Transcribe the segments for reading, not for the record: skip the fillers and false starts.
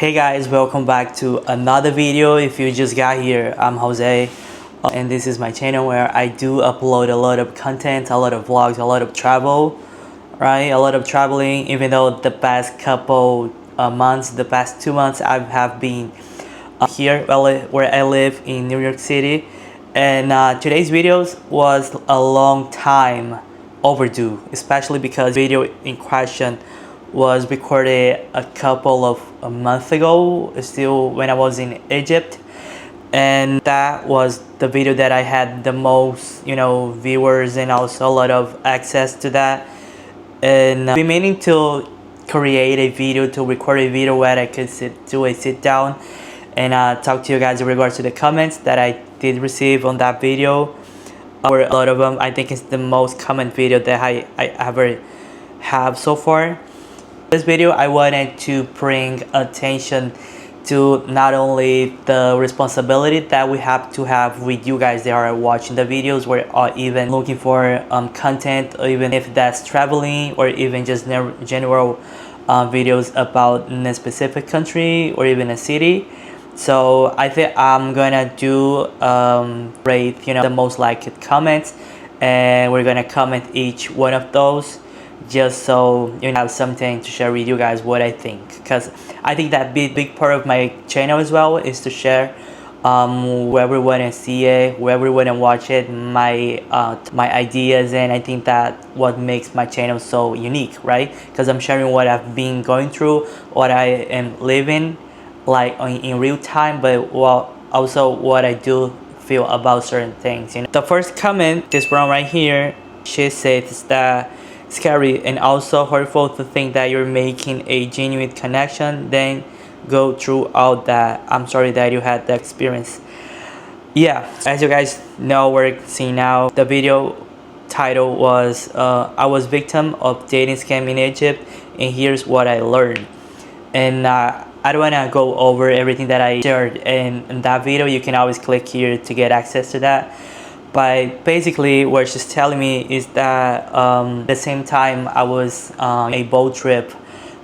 Hey guys, welcome back to another video. If you just got here, I'm Jose, and this is my channel where I do upload a lot of content, a lot of vlogs, a lot of travel, right? A lot of traveling. Even though the past couple months, the past 2 months, I have been here where I live in New York City, and today's videos was a long time overdue, especially because the video in question was recorded a couple of a month ago, still when I was in Egypt, and that was the video that I had the most, viewers and also a lot of access to that. And I've been meaning to create a video, to record a video where I could do a sit down and talk to you guys in regards to the comments that I did receive on that video. Or a lot of them. I think it's the most common video that I ever have so far. This video I wanted to bring attention to not only the responsibility that we have to have with you guys that are watching the videos or even looking for content, or even if that's traveling or even just general videos about a specific country or even a city. So I think I'm gonna do rate the most liked comments, and we're gonna comment each one of those just so you have something to share with you guys what I think, because I think that big part of my channel as well is to share whoever want to see it, whoever want to watch it, my ideas. And I think that what makes my channel so unique, right? Because I'm sharing what I've been going through, what I am living like in real time, but also what I do feel about certain things. The first comment, this one right here, she says that scary and also hurtful to think that you're making a genuine connection, then go through all that. I'm sorry that you had that experience. Yeah, as you guys know, we're seeing now, the video title was I was victim of dating scam in Egypt, and here's what I learned. And I don't want to go over everything that I shared in that video. You can always click here to get access to that. But basically what she's telling me is that the same time I was on a boat trip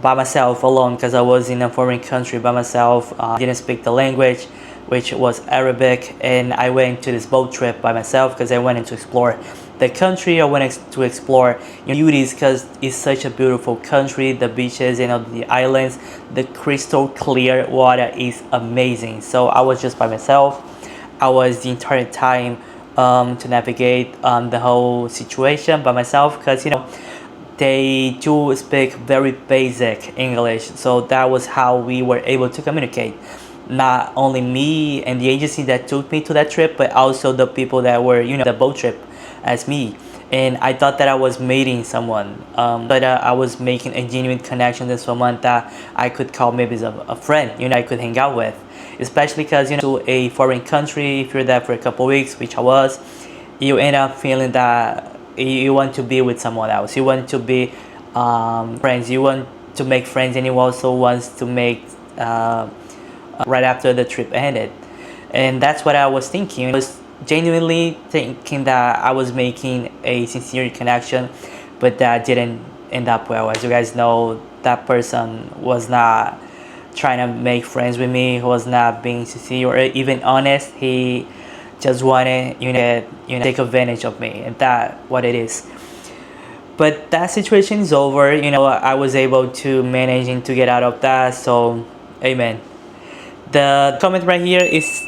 by myself alone, because I was in a foreign country by myself, didn't speak the language, which was Arabic, and I went to this boat trip by myself because I wanted to explore the country. I wanted to explore beauties because it's such a beautiful country. The beaches, the islands, the crystal clear water is amazing. So I was just by myself. I was the entire time to navigate the whole situation by myself, because they do speak very basic English. So that was how we were able to communicate. Not only me and the agency that took me to that trip, but also the people that were the boat trip as me. And I thought that I was meeting someone, but I was making a genuine connection with someone that I could call maybe as a friend, I could hang out with. Especially because to a foreign country, if you're there for a couple weeks, which I was, you end up feeling that you want to be with someone else. You want to be friends. You want to make friends, and you also want to make right after the trip ended. And that's what I was thinking. I was genuinely thinking that I was making a sincere connection, but that didn't end up well. As you guys know, that person was not trying to make friends with me, who was not being sincere or even honest. He just wanted take advantage of me, and that what it is. But that situation is over. I was able to manage and to get out of that, so amen. The comment right here is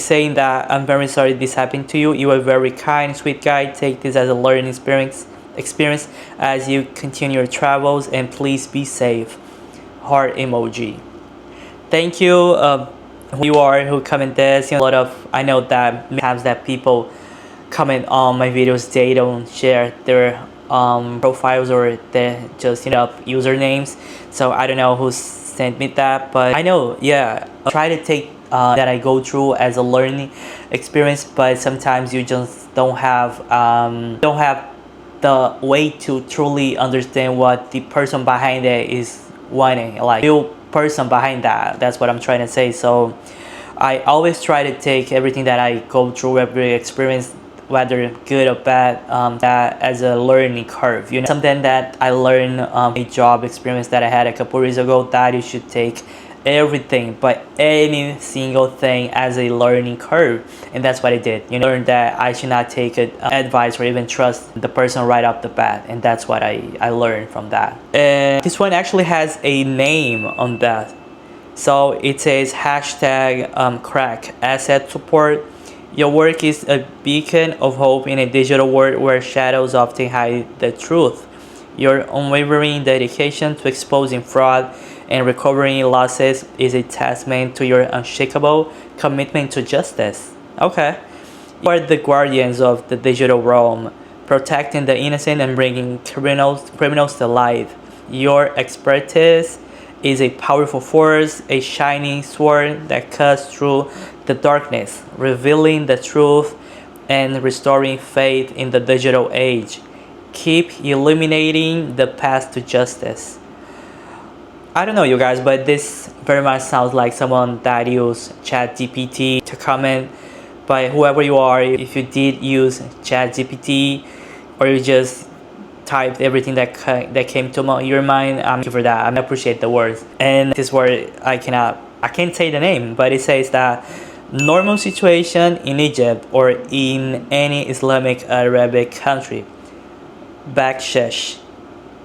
saying that I'm very sorry this happened to you. You are a very kind, sweet guy. Take this as a learning experience as you continue your travels, and please be safe. Heart emoji. Thank you, who you are, who comment this. A lot of, I know that times that people comment on my videos, they don't share their profiles, or they just usernames. So I don't know who sent me that, but I know, yeah, I try to take that I go through as a learning experience, but sometimes you just don't have the way to truly understand what the person behind it is wanting, like real person behind that. That's what I'm trying to say. So I always try to take everything that I go through, every experience, whether good or bad, that as a learning curve. Something that I learned, a job experience that I had a couple years ago, that you should take everything, but any single thing as a learning curve, and that's what I did. Learned that I should not take advice or even trust the person right off the bat, and that's what I learned from that. And this one actually has a name on that, so it says hashtag crack asset support. Your work is a beacon of hope in a digital world where shadows often hide the truth. Your unwavering dedication to exposing fraud and recovering losses is a testament to your unshakable commitment to justice. Okay. You are the guardians of the digital realm, protecting the innocent and bringing criminals to life. Your expertise is a powerful force, a shining sword that cuts through the darkness, revealing the truth and restoring faith in the digital age. Keep illuminating the path to justice. I don't know, you guys, but this very much sounds like someone that used ChatGPT to comment. But whoever you are, if you did use ChatGPT or you just typed everything that came to your mind, I'm for that. I appreciate the words. And this word I can't say the name, but it says that normal situation in Egypt or in any Islamic Arabic country. Backshesh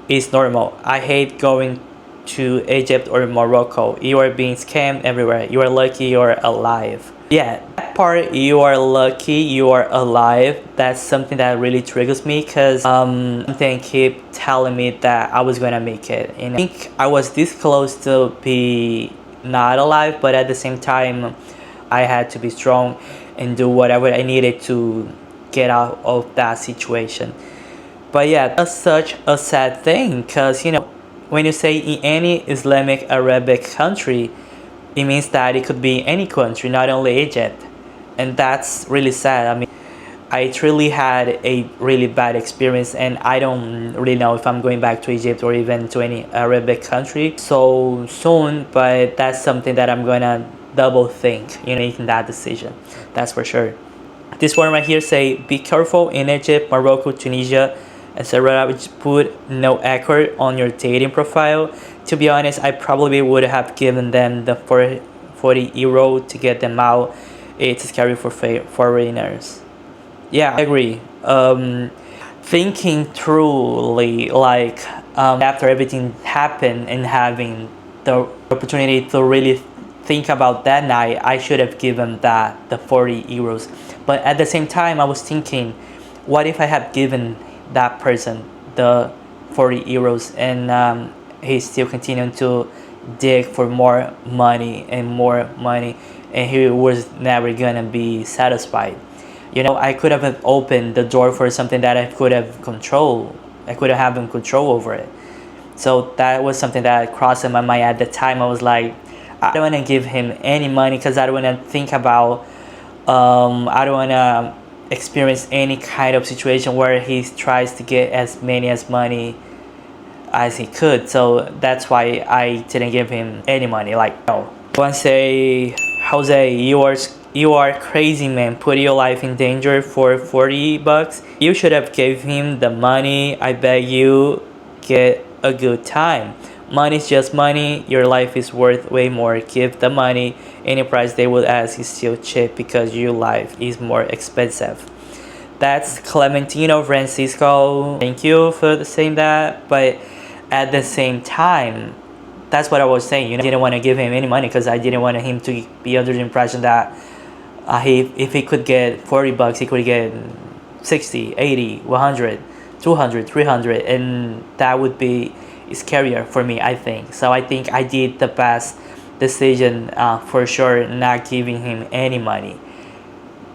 is normal. I hate going to Egypt or Morocco. You are being scammed everywhere. You are lucky you are alive. Yeah, that part, you are lucky you are alive, that's something that really triggers me, because something keep telling me that I was gonna make it. I think I was this close to be not alive, but at the same time I had to be strong and do whatever I needed to get out of that situation. But yeah, that's such a sad thing, because when you say in any Islamic Arabic country, it means that it could be any country, not only Egypt. And that's really sad. I mean, I truly had a really bad experience, and I don't really know if I'm going back to Egypt or even to any Arabic country so soon, but that's something that I'm gonna double think, making that decision. That's for sure. This one right here say, be careful in Egypt, Morocco, Tunisia, etc. Put no effort on your dating profile. To be honest, I probably would have given them the 40 euro to get them out. It's scary for foreigners. Yeah, I agree. Thinking truly, like after everything happened and having the opportunity to really think about that night, I should have given the 40 euros. But at the same time, I was thinking, what if I had given that person the 40 euros and he's still continuing to dig for more money and more money, and he was never gonna be satisfied. I could have opened the door for something that I could have control. I could have control over it. So that was something that crossed in my mind at the time. I was like, I don't want to give him any money because I don't want to think about I don't want to experience any kind of situation where he tries to get as many as money as he could. So that's why I didn't give him any money. Like, no. One say, Jose, you are crazy, man. Put your life in danger for 40 bucks. You should have gave him the money. I beg you, get a good time. Money is just money. Your life is worth way more. Give the money. Any price they will ask is still cheap because your life is more expensive. That's Clementino Francisco. Thank you for saying that. But at the same time, that's what I was saying. I didn't want to give him any money because I didn't want him to be under the impression that if he could get 40 bucks, he could get 60, 80, 100, 200, 300, and that would be scarier for me, I think. So I think I did the best decision for sure, not giving him any money.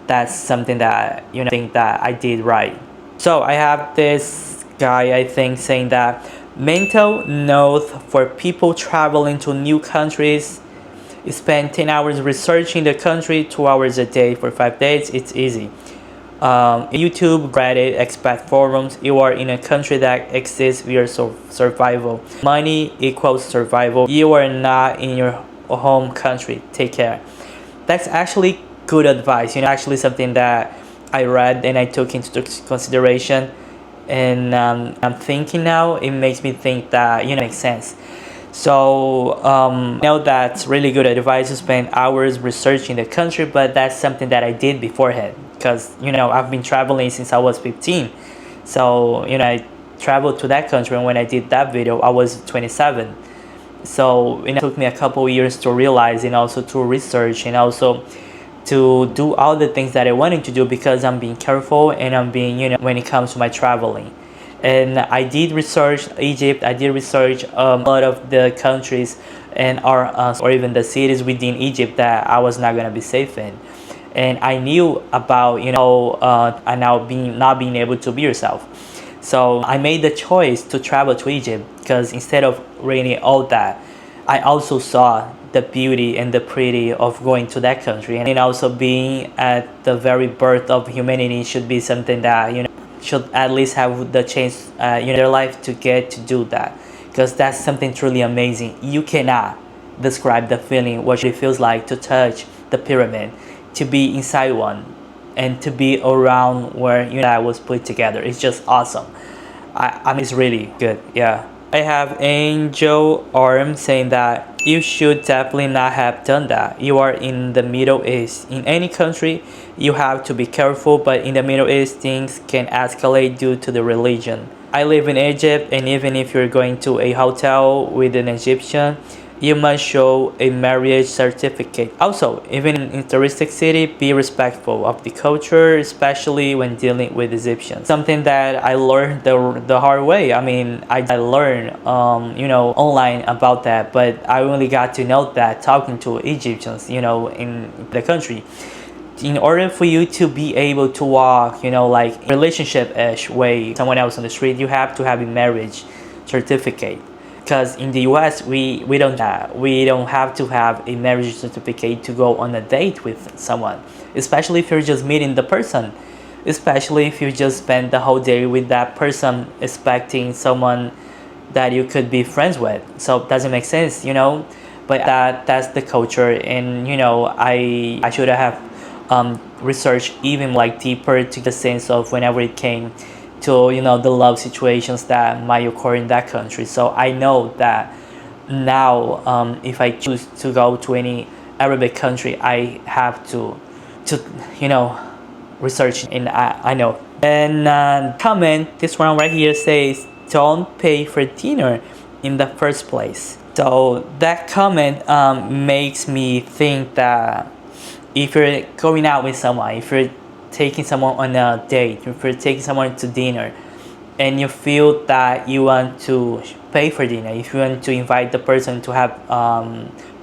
That's something that I think that I did right. So I have this guy, I think, saying that mental note for people traveling to new countries. Spend 10 hours researching the country, 2 hours a day for 5 days. It's easy. YouTube, Reddit, expat forums. You are in a country that exists via survival. Money equals survival. You are not in your home country. Take care. That's actually good advice. Actually something that I read and I took into consideration. And I'm thinking now, it makes me think that, makes sense. So I know that's really good advice to spend hours researching the country, but that's something that I did beforehand because I've been traveling since I was 15. So I traveled to that country, and when I did that video, I was 27. So it took me a couple years to realize, and also to research, and also to do all the things that I wanted to do, because I'm being careful and I'm being, when it comes to my traveling. And I did research Egypt. I did research a lot of the countries and or even the cities within Egypt that I was not gonna be safe in. And I knew about and now not being able to be yourself. So I made the choice to travel to Egypt because instead of reading all that, I also saw the beauty and the pretty of going to that country, and also being at the very birth of humanity should be something that should at least have the chance in their life to get to do that, because that's something truly amazing. You cannot describe the feeling, what it feels like to touch the pyramid, to be inside one, and to be around where that was put together. It's just awesome. I mean, it's really good. Yeah. I have Angel Arm saying that you should definitely not have done that. You are in the Middle East. In any country, you have to be careful, but in the Middle East, things can escalate due to the religion. I live in Egypt, and even if you're going to a hotel with an Egyptian, you must show a marriage certificate. Also, even in a touristic city, be respectful of the culture, especially when dealing with Egyptians. Something that I learned the hard way. I mean, I learned, online about that, but I only got to know that talking to Egyptians, in the country. In order for you to be able to walk, like relationship-ish way, someone else on the street, you have to have a marriage certificate. Because in the US, we don't have to have a marriage certificate to go on a date with someone, especially if you're just meeting the person, especially if you just spend the whole day with that person expecting someone that you could be friends with. So it doesn't make sense, but that's the culture. And I should have researched even like deeper to the sense of whenever it came to the love situations that might occur in that country. So I know that now, if I choose to go to any Arabic country, I have to research, and I know. And comment, this one right here says, don't pay for dinner in the first place. So that comment makes me think that if you're going out with someone, if you're taking someone on a date, if you're taking someone to dinner, and you feel that you want to pay for dinner, if you want to invite the person to have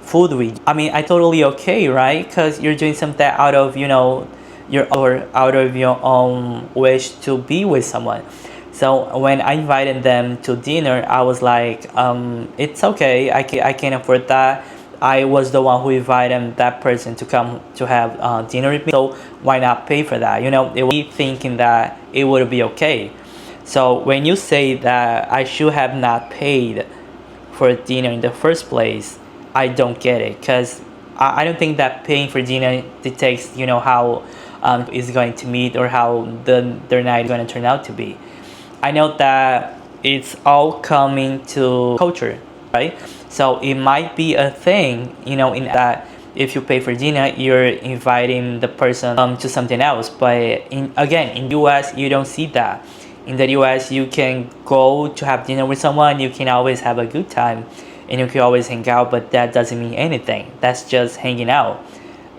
food with you, I mean, I totally okay, right? Because you're doing something out of out of your own wish to be with someone. So when I invited them to dinner, I was like, it's okay, I can afford that. I was the one who invited that person to come to have dinner with me, so why not pay for that? It was me thinking that it would be okay. So when you say that I should have not paid for dinner in the first place, I don't get it, because I don't think that paying for dinner dictates how it's going to meet, or how their night is going to turn out to be. I know that it's all coming to culture, right? So it might be a thing, in that if you pay for dinner, you're inviting the person to something else. But in US, you don't see that. In the US, you can go to have dinner with someone, you can always have a good time, and you can always hang out, but that doesn't mean anything. That's just hanging out.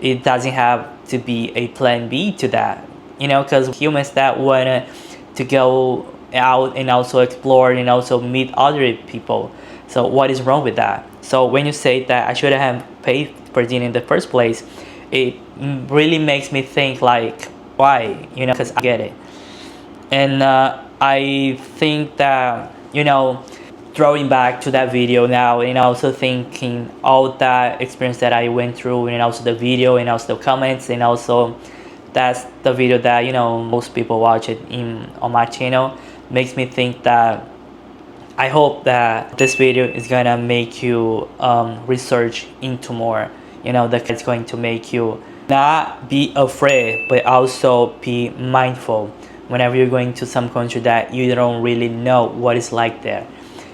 It doesn't have to be a plan B to that, because humans that want to go out and also explore and also meet other people. So what is wrong with that? So when you say that I should have paid for dinner in the first place, it really makes me think like, why? Because I get it. And I think that, throwing back to that video now, and also thinking all that experience that I went through, and also the video, and also the comments, and also that's the video that most people watch it on my channel, makes me think that I hope that this video is gonna make you research into more, that it's going to make you not be afraid, but also be mindful whenever you're going to some country that you don't really know what it's like there.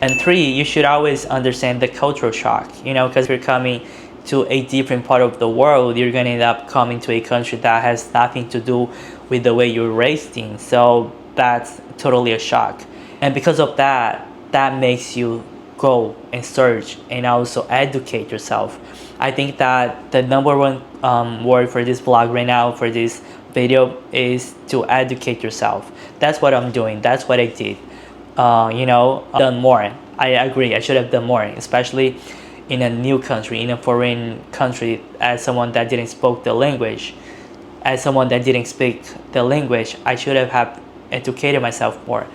And three, you should always understand the cultural shock, you know, because if you're coming to a different part of the world, you're gonna end up coming to a country that has nothing to do with the way you're raised in. So that's totally a shock. And because of that, that makes you go and search and also educate yourself. I think that the number one word for this vlog right now, for this video, is to educate yourself. That's what I'm doing. That's what I did. You know, done more. I agree. I should have done more, especially in a new country, in a foreign country, as someone that didn't speak the language. As someone that didn't speak the language, I should have educated myself more.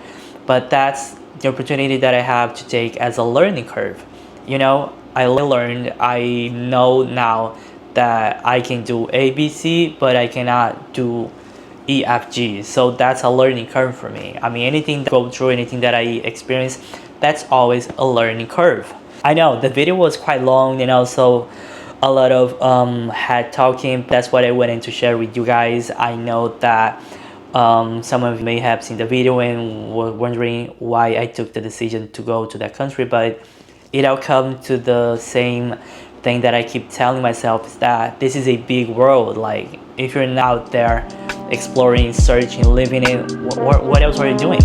But that's the opportunity that I have to take as a learning curve. You know, I learned, I know now that I can do ABC, but I cannot do EFG. So that's a learning curve for me. I mean, anything that I go through, anything that I experience, that's always a learning curve. I know the video was quite long and also a lot of head talking. That's what I wanted to share with you guys. I know that some of you may have seen the video and were wondering why I took the decision to go to that country, but it all comes to the same thing that I keep telling myself, is that this is a big world. Like, if you're not out there exploring, searching, living it, what else are you doing?